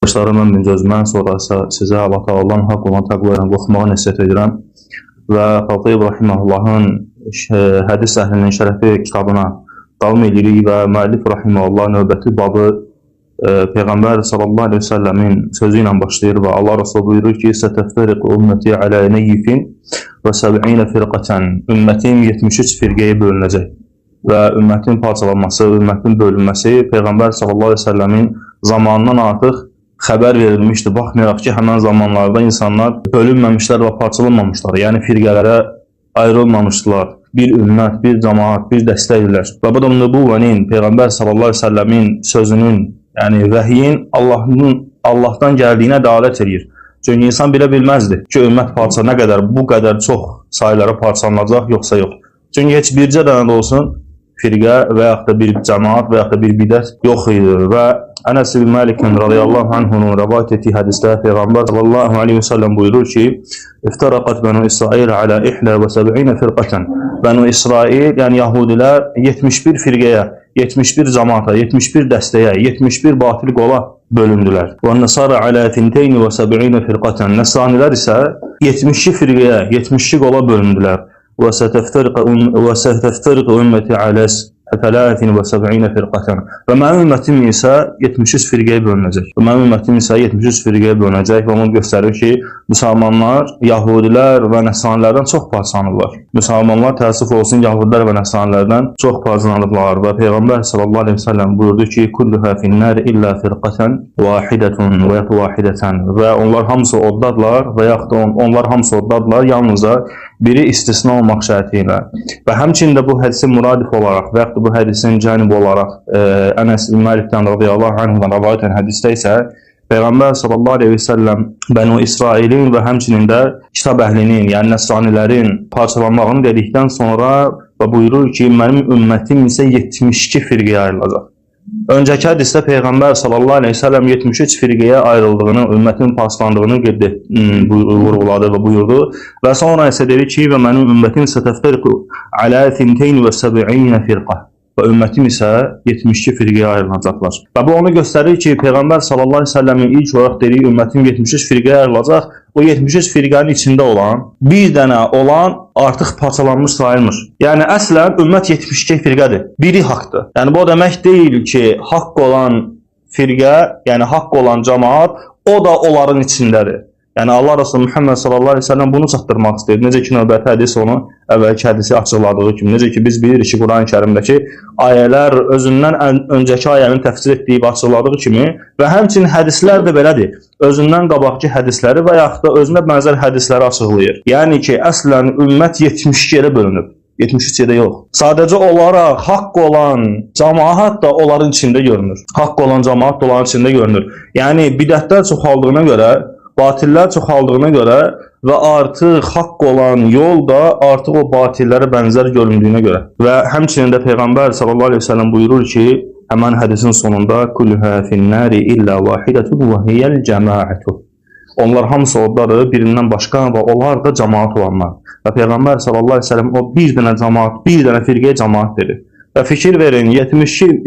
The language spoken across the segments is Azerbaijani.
Başlarından müncözmən sonrası sizə Allah Teala'dan haqq olan təqva ilə qorxmağı nəsihət edirəm və Xalqı Rahimahullahın hədis əhlinin şərəfi kitabına davam edirik və müəllif Rahimahullah növbəti babı Peyğəmbər sallallahu aleyhi ve sellemin sözü ilə başlayır və Allah Resulü buyurur ki, "Sətəftəriq ümmeti alə neyyifin və 70 firqatan." Ümmətim 73 firqəyə bölünəcək və ümmətin parçalanması, ümmətin bölünməsi Peyğəmbər sallallahu aleyhi ve sellemin zamanından artıq xəbər verilmişdi. Baxmayaraq ki, həmən zamanlarda insanlar bölünməmişlər və parçalanmamışlar. Yəni firqələrə ayrılmamışdılar. Bir ümmət, bir cəmaat, bir dəstəkdirlər. Və bu da nübüvvənin, Peyğəmbər sallallahu aleyhi ve sellemin sözünün, yəni vəhyin Allahdan gəldiyinə dəlalət edir. Çünki insan bilə bilməzdi ki, ümmət nə qədər, bu qədər çox sayılara parçalanacaq, yoxsa yox. Çünki heç bircə dənə də olsun firqə və yaxud da bir cəmaat və yaxud da bir bidət yox idi. Və Ənəs ibn Məlikin radiyallahu anhunun rəvayət etdiyi hədisdə Peyğəmbər sallallahu aleyhi ve sellem buyurur ki, "İftaraqat Banu İsrail alə 71 firqatan." Banu İsrail, yəni Yahudilər 71 firqəyə, 71 cəmaata, 71 dəstəyə, 71 batil qola bölündülər. Və Nəsara alə 72 firqatan. Nəsranilər isə 72 firqəyə, 72 qola bölündülər. Və sətəftəriq ümməti alə 73 firqatan. Və mənim ümmətim isə 73 firqəyə bölünəcək. Və mənim ümmətim isə 73 firqəyə bölünəcək və onu göstərir ki, müsəlmanlar, Yahudilər və Nəsranilərdən çox parçalanırlar. Müsəlmanlar təəssüf olsun, Yahudilər və Nəsranilərdən çox parçalanırlar və Peyğəmbər sallallahu aleyhi ve sellem buyurdu ki, "Kulluha finnər illə firqatan vahidətun və ya vahidətən." Və onlar hamısı oddadırlar və yaxud da onlar hamısı oddadırlar, yalnızca biri istisna olmaq şərti ilə. Və həmçinin də bu hədisin müradif olaraq və yaxud da bu hədisin cənib olaraq Ənəs ibn Məlikdən radiyallahu anhudan rəvayət edən hədisdə isə Peyğəmbər sallallahu aleyhi ve sellem Bənu İsrailin və həmçinin də kitab əhlinin, yəni Nəsranilərin parçalanmağını dedikdən sonra və buyurur ki, mənim ümmətim isə 72 firqəyə ayrılacaq. Öncəki hədisdə Peyğəmbər sallallahu aleyhi ve sellem 73 firqəyə ayrıldığını, ümmətin parçalandığını vurğuladı və buyurdu. Və sonra isə dedi ki, və mənim ümmətim sətəftəriqu alə 72 firqə. Və ümmətim isə 72 firqəyə ayrılacaqlar. Və bu onu göstərir ki, Peyğəmbər sallallahu aleyhi ve sellemin ilk olaraq dediyi ümmətim 73 firqəyə ayrılacaq. O 73 firqənin içində olan, bir dənə olan artıq parçalanmış sayılmır. Yəni əslən ümmət 72 firqədir. Biri haqdır. Yəni bu o demək deyil ki, haqq olan firqə, yəni haqq olan cəmaat, o da onların içindədir. Yəni Allah Resulü Muhammed sallallahu aleyhi ve sellem bunu çatdırmaq istəyir. Necə ki, növbəti hədis onu əvvəlki hədisi açıqladığı kimi. Necə ki, biz bilirik ki, Quran-ı Kərimdəki ayələr özündən öncəki ayənin təfsir etdiyi və açıqladığı kimi və həmçinin hədislər də belədir. Özündən qabaqki hədisləri və yaxud da özünə bənzər hədisləri açıqlayır. Yəni ki, əslən ümmət 72 yerə bölünüb. 73 yerdə yox. Sadəcə olaraq haqq olan cəmaat da onların içində görünür. Haqq olan cəmaat da onların içində görünür. Yəni bidətlər çoxaldığına görə, batillər çoxaldığına görə və artıq haqq olan yol da artıq o batillərə bənzər göründüyünə görə. Və həmçinin də Peyğəmbər sallallahu aleyhi ve sellem buyurur ki, həmən hədisin sonunda "Kulluha finnari illə vahidətun və hiyəl cəmaətu." Onlar hamısı oddadır, birindən başqa və onlar da cəmaat olanlar. Və Peyğəmbər sallallahu aleyhi ve sellem o bir dənə cəmaat, bir dənə firqəyə cəmaat dedi. Və fikir verin, 72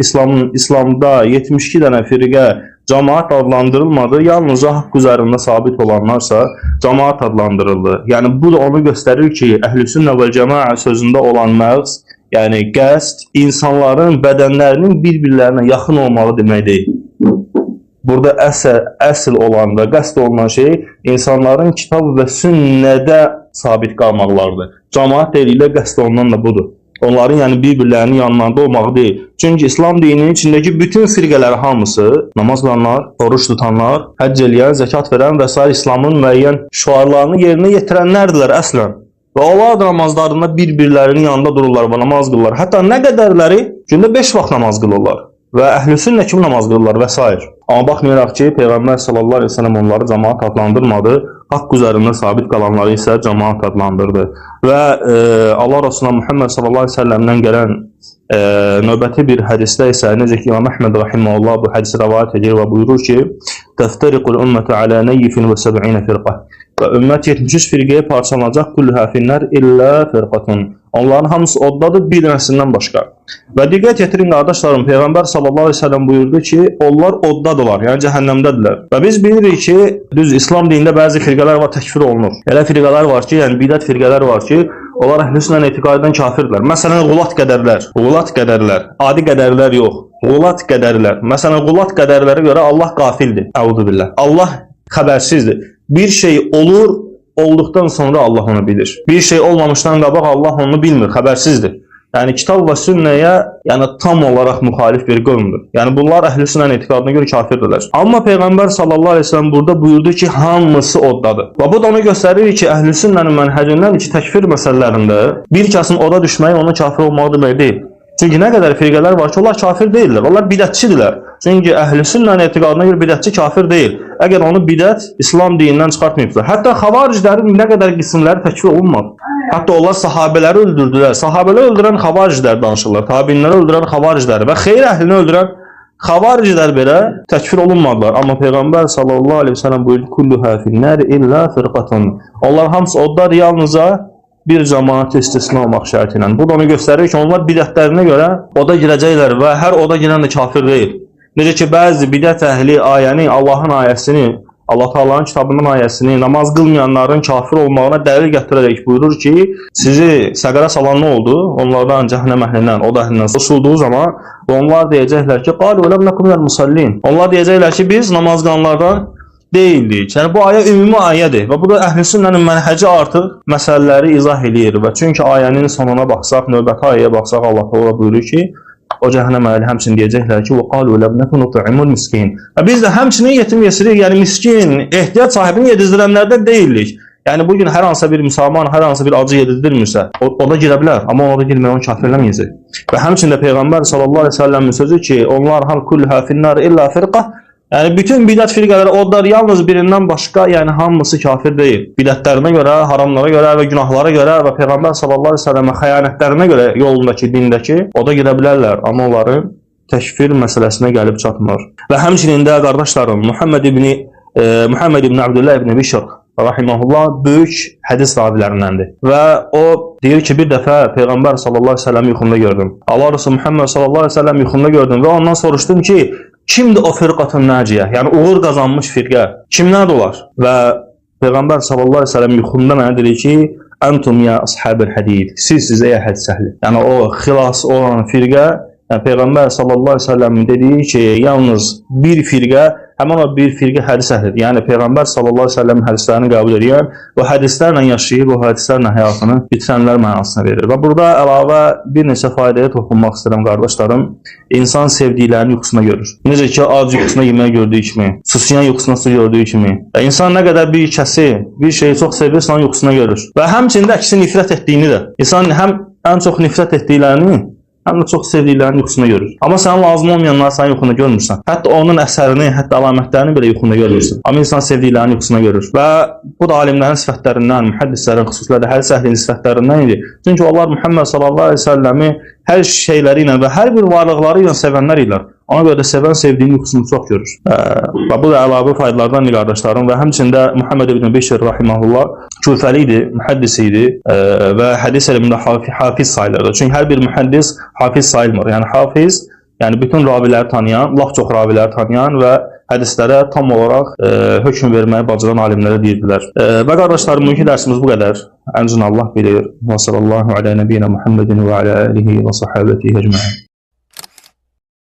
İslamda 72 dənə firqə cəmaat adlandırılmadı, yalnızca haqq üzərində sabit olanlarsa cəmaat adlandırıldı. Yəni bu da onu göstərir ki, Əhlüsünnə və Cəmaə sözündə olan məqs, yəni qəsd, insanların bədənlərinin bir-birlərinə yaxın olmağı demək deyil. Burada əsl olan və qəsd olunan şey insanların kitab və sünnədə sabit qalmaqlardır. Cəmaat deyillə qəsd olunan da budur. Onların yəni bir-birlərinin yanlarında olmağı deyil. Çünki İslam dininin içindəki bütün firqələr hamısı, namaz qılanlar, oruç tutanlar, həcc eləyən, zəkat verən və s. İslamın müəyyən şüarlarını yerinə yetirənlərdirlər əslən. Və onlar da namazlarında bir-birlərinin yanında dururlar və namaz qılırlar. Hətta nə qədərləri gündə 5 vaxt namaz qılırlar. Və əhlüsünnə kimi namaz qılırlar və s. Amma baxmayaraq ki, Peyğəmbər sallallahu aleyhi ve sellem onları cəmaat adlandırmadı, haqq üzərində sabit qalanları isə cəmaat adlandırdı. Və Allah Resulü Muhammed sallallahu aleyhi ve sellemdən gələn növbəti bir hədisdə isə necə ki, İmam Əhməd rahimehullah bu hədisi rəvayət edir və buyurur ki, "Təftəriqul ümmətü alə neyyifin və 70 firqə." və ümmət 73 firqəyə parçalanacaq. Kulluha finnar illə firqatun. Onların hamısı oddadır, bir dənəsindən başqa. Və diqqət yetirin qardaşlarım, Peyğəmbər sallallahu əleyhi və səlləm buyurdu ki, onlar oddadırlar, yəni cəhənnəmdədirlər. Və biz bilirik ki, düz İslam dinində bəzi firqələr var, təkfir olunur. Elə firqələr var ki, yəni bidət firqələr var ki, onlar əhlüsünnə etiqadından kafirdirlər. Məsələn, Qulat qədərlər, adi qədərlər yox. Qulat qədərlər. Məsələn, Qulat qədərlərə görə Allah qafildir. Əuzu billah. Allah xəbərsizdir. Bir şey olur, olduqdan sonra Allah onu bilir. Bir şey olmamışdan qabaq Allah onu bilmir, xəbərsizdir. Yəni kitab və sünnəyə tam olaraq müxalif bir qövmdür. Yəni bunlar əhlüsünnə etiqadına görə kafirdirlər. Amma Peyğəmbər sallallahu əleyhi və səlləm burada buyurdu ki, hamısı oddadır. Və bu da onu göstərir ki, əhlüsünnənin mənhəcindən təkfir məsələlərində bir kəsin oda düşməyi ona kafir olmağı demək deyil. Çünki nə qədər firqələr var ki, onlar kafir deyillər, onlar bidətçidirlər. Çünki əhlüsünnənin etiqadına görə bidətçi kafir deyil. Əgər onu bidət İslam dinindən çıxartmayıblar. Hətta xavariclərin nə qədər qismləri təkfir olunmadı. Hətta onlar sahabeləri öldürdülər. Sahabeləri öldürən xavariclər danışırlar. Tabiinləri öldürən xavaricləri və xeyr əhlini öldürən xavariclər belə təkfir olunmadılar. Amma Peyğəmbər sallallahu əleyhi və səlləm buyurdu: "Kulluha finnar illə firqatun." Onlar hamısı odlar, yalnızca bir cəmaat istisna olmaq şərti ilə. Bu da onu göstərir ki, onlar bidətlərinə görə oda girəcəklər və hər oda girən də kafir deyil. Necə ki, bəzi bidət əhli ayəni, Allahın ayəsini, Allah Taala'nın kitabının ayəsini namaz qılmayanların kafir olmağına dəlil gətirərək buyurur ki, sizi səqərə salan nə oldu? Onlardan cəhənnəm əhlindən, oda əhlindən soruşulduğu zaman onlar deyəcəklər ki, "Qalu lam nakum minel musallin." Onlar deyəcəklər ki, biz namaz qılanlardan deyildik. Yəni bu ayə ümumi ayədir və bu da əhlüsünnənin mənhəci artıq məsələləri izah eləyir və çünki ayənin sonuna baxsaq, növbəti ayəyə baxsaq Allah Teala buyurur ki, o cəhənnəm əhli həmçinin deyəcəklər ki, "Qalu lam nakun nut'imul miskin." Biz də həmçinin yetim yesirik, yəni miskin, ehtiyac sahibini yedizdirənlərdən deyildik. Yəni bugün hər hansı bir müsəlman hər hansı bir acı yedizdirmirsə, o da girə bilər, amma ona da girməyə onu kafir eləməyəcək. Və həmçinin Peyğəmbər sallallahu əleyhi və səlləmin sözü ki, onlar hal kulluha finnar illa firqa. Yəni bütün bidət firqələri odlar yalnız birindən başqa, yəni hamısı kafir deyil. Bidətlərinə görə, haramlara görə və günahlara görə və Peyğəmbər sallallahu əleyhi və səlləmə xəyanətlərinə görə yolundakı, dindəki oda gedə bilərlər, amma onların təkfir məsələsinə gəlib çatmır. Və həmçinin də qardaşlarım, Muhammed ibn Abdullah ibn Bishr rahimehullah böyük hədis ravilərindəndir. Və o deyir ki, bir dəfə Peyğəmbər sallallahu əleyhi və səlləm yuxumda gördüm. Allah Rəsulü Muhammed sallallahu əleyhi və səlləm yuxumda gördüm və ondan soruşdum ki, kimdir o firqatun naciyə? Yəni uğur qazanmış firqə. Kimlərdir onlar? Və Peyğəmbər sallallahu əleyhi və səlləm yuxumda mənə dedi ki, "Antum ya ashabul hadid." Siz ey hədis əhli. Yəni o xilas olan firqə, yəni Peyğəmbər sallallahu əleyhi və səlləm dediyi ki, yalnız bir firqə, həmin o bir firqə hədis əhlidir. Yəni Peyğəmbər sallallahu əleyhi və səlləmin hədislərini qəbul edən və hədislərlə yaşayıb, o hədislərlə həyatını bitirənlər mənasına verir. Və burada əlavə bir neçə faydaya toxunmaq istəyirəm qardaşlarım. İnsan sevdiklərinin yuxusuna görür. Necə ki, ac yuxusuna yemək gördüyü kimi, susayan yuxusuna su gördüyü kimi. Və insan nə qədər bir kəsi, bir şeyi çox sevirsə, onun yuxusuna görür. Və həmçində əksi nifrət etdiyini də. İnsan həm ən çox nifrət etdiklərini, həm də çox sevdiklərinin yuxusuna görür. Amma sənə lazım olmayanları sənin yuxunda görmürsən. Hətta onun əsərini, hətta əlamətlərini belə yuxunda görmürsən. Amma insan sevdiklərinin yuxusuna görür. Və bu da alimlərin sifətlərindən, mühəddislərin, xüsusilə də hədis əhlinin sifətlərindən idi. Çünki onlar Muhammed sallallahu əleyhi və səlləmi hər şeyləri ilə və hər bir varlıqları ilə sevənlər idilər. Ona görə də sevən sevdiyinin yuxusunu çox görür. Və bu da əlavə faydalardandır qardaşlarım. Və həmçində Muhammed ibn Bishr rahimehullah küfəli idi, mühəddis idi və hədis elmində hafiz sayılırdı. Çünki hər bir mühəddis hafiz sayılmır. Yəni hafiz, yəni bütün raviləri tanıyan, laf çox raviləri tanıyan və hədislərə tam olaraq hökm verməyi bacaran alimlərə deyirdilər. Və qardaşlarım, bugünkü dərsimiz bu qədər. Əncin Allah bilir. Və sallallahu alə nəbiyyina Muhammedin və alə alihi və sahabətihi ecmaîn.